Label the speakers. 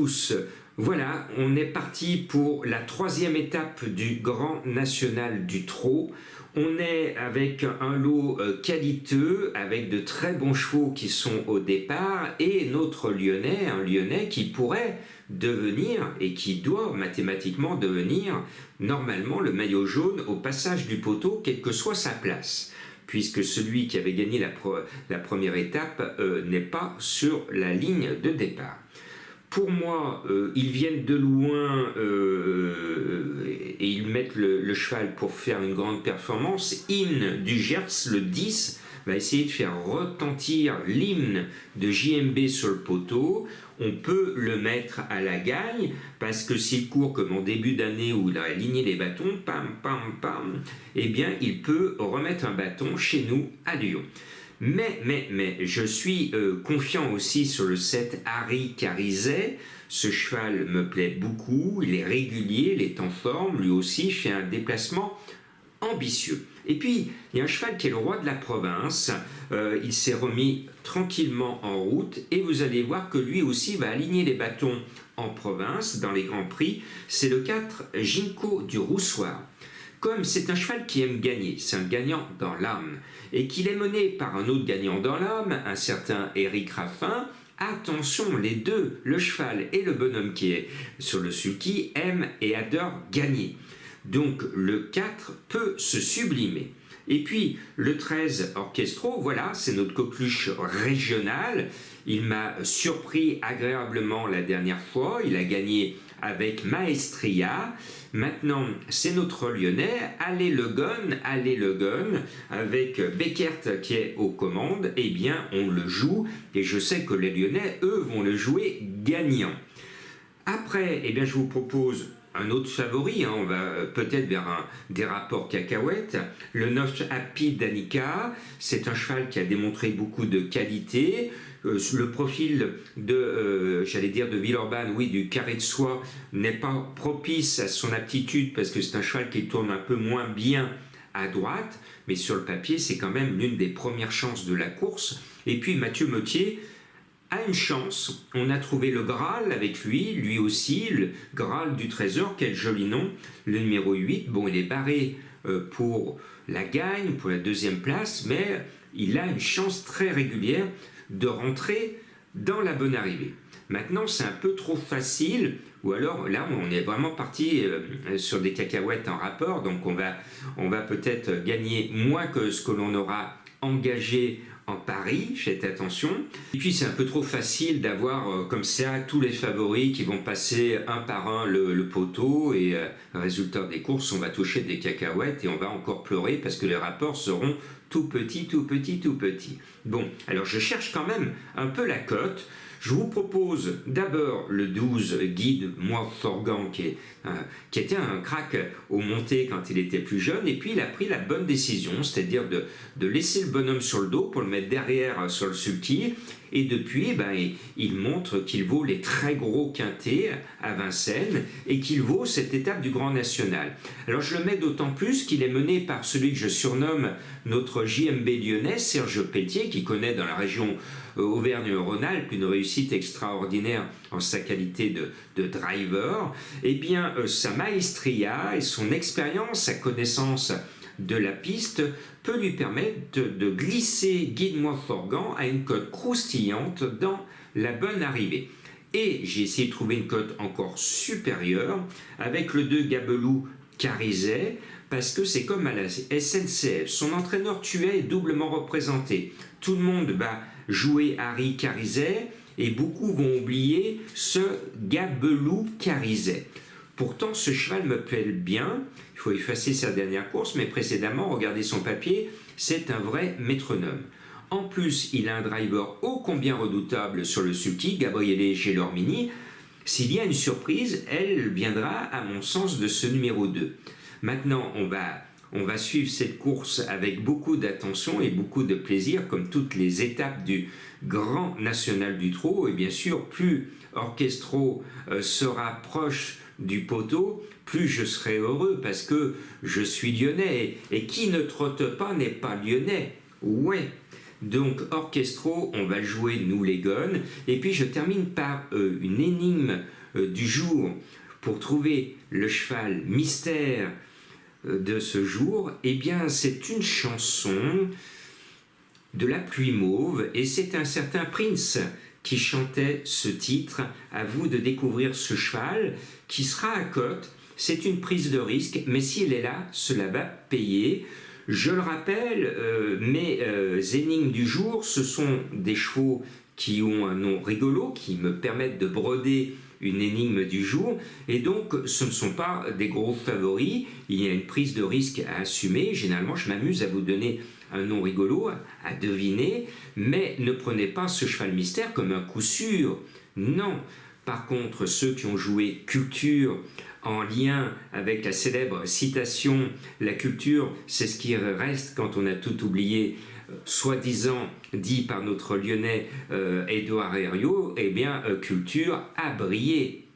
Speaker 1: tous, voilà, on est parti pour la 3e étape du Grand National du Trot. On est avec un lot qualiteux, avec de très bons chevaux qui sont au départ, et notre Lyonnais, un Lyonnais qui pourrait devenir, et qui doit mathématiquement devenir, normalement le maillot jaune au passage du poteau, quelle que soit sa place, puisque celui qui avait gagné la première étape n'est pas sur la ligne de départ. Pour moi, ils viennent de loin et ils mettent le cheval pour faire une grande performance. In du Gers, le 10, va essayer de faire retentir l'hymne de JMB sur le poteau. On peut le mettre à la gagne parce que s'il court comme en début d'année où il a aligné les bâtons, pam, pam, pam, eh bien il peut remettre un bâton chez nous à Lyon. Mais je suis confiant aussi sur le 7 Harry Carizet. Ce cheval me plaît beaucoup, il est régulier, il est en forme, lui aussi fait un déplacement ambitieux. Et puis, il y a un cheval qui est le roi de la province, il s'est remis tranquillement en route et vous allez voir que lui aussi va aligner les bâtons en province, dans les grands prix. C'est le 4 Ginkgo du Roussoir. Comme c'est un cheval qui aime gagner, c'est un gagnant dans l'âme, et qu'il est mené par un autre gagnant dans l'âme, un certain Éric Raffin, attention, les deux, le cheval et le bonhomme qui est sur le sulky, aiment et adorent gagner. Donc le 4 peut se sublimer. Et puis le 13 Orchestro, voilà, c'est notre coqueluche régional. Il m'a surpris agréablement la dernière fois, il a gagné avec Maestria. Maintenant, c'est notre Lyonnais, allez le gun, avec Beckert qui est aux commandes, eh bien on le joue, et je sais que les Lyonnais, eux, vont le jouer gagnant. Après, eh bien je vous propose un autre favori, on va peut-être vers des rapports cacahuètes, le 9 Happy Danica, c'est un cheval qui a démontré beaucoup de qualité. Le profil de, de Villeurbanne, oui, du carré de soie, n'est pas propice à son aptitude parce que c'est un cheval qui tourne un peu moins bien à droite, mais sur le papier, c'est quand même l'une des premières chances de la course. Et puis Mathieu Mottier a une chance, on a trouvé le Graal avec lui aussi, le Graal du Trésor, quel joli nom, le numéro 8, bon il est barré pour la gagne, pour la 2e place, mais il a une chance très régulière de rentrer dans la bonne arrivée. Maintenant, c'est un peu trop facile, ou alors là, on est vraiment parti sur des cacahuètes en rapport, donc on va peut-être gagner moins que ce que l'on aura engagé en pari, faites attention. Et puis c'est un peu trop facile d'avoir comme ça tous les favoris qui vont passer un par un le poteau et résultat des courses, on va toucher des cacahuètes et on va encore pleurer parce que les rapports seront tout petits. Bon, alors je cherche quand même un peu la cote. Je vous propose d'abord le 12 Guide Montforgan qui était un crack au monté quand il était plus jeune, et puis il a pris la bonne décision, c'est-à-dire de laisser le bonhomme sur le dos pour le mettre derrière sur le sulky, et depuis il montre qu'il vaut les très gros quintés à Vincennes et qu'il vaut cette étape du Grand National. Alors je le mets d'autant plus qu'il est mené par celui que je surnomme notre JMB lyonnais, Serge Pelletier, qui connaît dans la région Auvergne-Rhône-Alpes une réussite extraordinaire en sa qualité de driver. Eh bien sa maestria et son expérience, sa connaissance de la piste peut lui permettre de glisser Guide Montforgan à une cote croustillante dans la bonne arrivée. Et j'ai essayé de trouver une cote encore supérieure avec le 2 Gabelou Carizet, parce que c'est comme à la SNCF, son entraîneur Thuet est doublement représenté. Tout le monde va jouer Harry Carizet et beaucoup vont oublier ce Gabelou Carizet. Pourtant, ce cheval me plaît bien. Il faut effacer sa dernière course, mais précédemment, regardez son papier, c'est un vrai métronome. En plus, il a un driver ô combien redoutable sur le sulky, Gabriele Gelormini. S'il y a une surprise, elle viendra, à mon sens, de ce numéro 2. Maintenant, on va suivre cette course avec beaucoup d'attention et beaucoup de plaisir, comme toutes les étapes du Grand National du Trot. Et bien sûr, plus Orchestro sera proche du poteau, plus je serai heureux parce que je suis lyonnais et qui ne trotte pas n'est pas lyonnais. Ouais. Donc orchestro, on va jouer nous les gones. Et puis je termine par une énigme du jour pour trouver le cheval mystère de ce jour. Eh bien c'est une chanson de La Pluie Mauve et c'est un certain Prince qui chantait ce titre. À vous de découvrir ce cheval qui sera à cote. C'est une prise de risque, mais si elle est là, cela va payer. Je le rappelle, mes énigmes du jour, ce sont des chevaux qui ont un nom rigolo, qui me permettent de broder une énigme du jour, et donc ce ne sont pas des gros favoris, il y a une prise de risque à assumer. Généralement, je m'amuse à vous donner un nom rigolo, à deviner, mais ne prenez pas ce cheval mystère comme un coup sûr, non. Par contre, ceux qui ont joué culture en lien avec la célèbre citation « La culture, c'est ce qui reste quand on a tout oublié », soi-disant dit par notre Lyonnais Édouard Herriot, eh bien, culture a brillé.